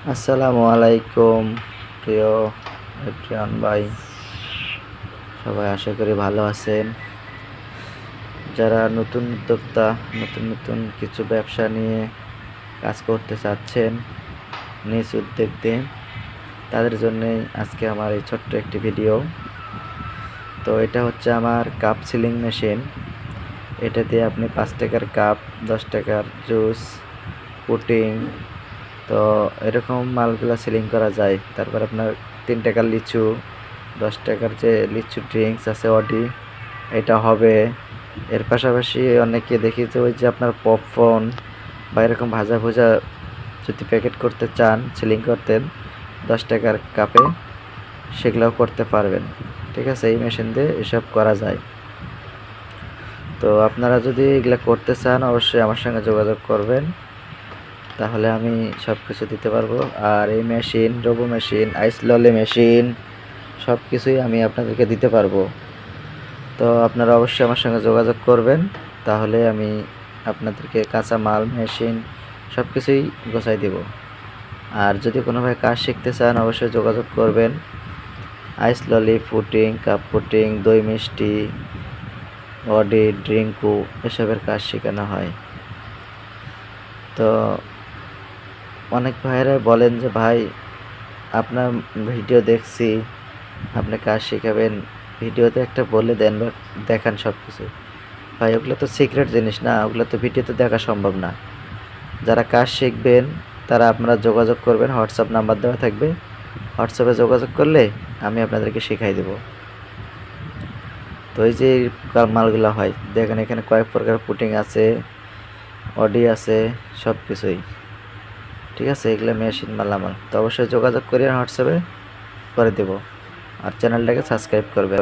আসসালামু আলাইকুম প্রিয় এভরিওয়ান ভাই, সবাই আশা করি ভালো আছেন। যারা নতুন উদ্যোক্তা, নতুন নতুন কিছু ব্যবসা নিয়ে কাজ করতে চাচ্ছেন নিজ উদ্যোগে, তাদের জন্যই আজকে আমার এই ছোট্ট একটি ভিডিও। তো এটা হচ্ছে আমার কাপ সিলিং মেশিন। এটা দিয়ে আপনি 5 টাকার কাপ, 10 টাকার জুস, পুটিং, তো এরকম মালগুলা সিলিং করা যায়। তারপর আপনার 3 টাকার লিচু, 10 টাকার যে লিচু ড্রিঙ্কস আছে অডি, এটা হবে। এর পাশাপাশি অনেকে দেখি যে ওই যে আপনার পপকর্ন বা এরকম ভাজা ভুজা যদি প্যাকেট করতে চান সিলিং করতেন 10 টাকার কাপে, সেগুলোও করতে পারবেন। ঠিক আছে, এই মেশিন দিয়ে এসব করা যায়। তো আপনারা যদি এগুলো করতে চান অবশ্যই আমার সঙ্গে যোগাযোগ করবেন, তাহলে আমি সব কিছু দিতে পারবো। আর এই মেশিন, রোবো মেশিন, আইস ললি মেশিন, সব কিছুই আমি আপনাদেরকে দিতে পারবো। তো আপনারা অবশ্যই আমার সঙ্গে যোগাযোগ করবেন, তাহলে আমি আপনাদেরকে কাঁচা মাল, মেশিন সব কিছুই গোছাই দেব। আর যদি কোনো ভাই কাজ শিখতে চান অবশ্যই যোগাযোগ করবেন। আইস ললি, পুটিং, কাপ পুটিং, দই মিষ্টি, অডি, ড্রিঙ্কু, এসবের কাজ শেখানো হয়। তো অনেক ভাইয়েরা বলেন যে ভাই আপনার ভিডিও দেখছি, আপনি কাজ শেখাবেন, ভিডিওতে একটা বলে দেন বা দেখান সব কিছু। ভাই ওগুলো তো সিক্রেট জিনিস না, ওগুলো তো ভিডিওতে দেখা সম্ভব না। যারা কাজ শিখবেন তারা আপনারা যোগাযোগ করবেন, হোয়াটসঅ্যাপ নাম্বার দেওয়া থাকবে, হোয়াটসঅ্যাপে যোগাযোগ করলে আমি আপনাদেরকে শেখাই দেব। তো এই যে মালগুলো হয় দেখেন, এখানে কয়েক প্রকার পুটিং আছে, অডি আছে, সব কিছুই। ঠিক আছে, এগুলো মেশিন মালামাল। তো অবশ্যই যোগাযোগ করিয়ে হোয়াটসঅ্যাপে করে দেব। আর চ্যানেলটাকে সাবস্ক্রাইব করবে।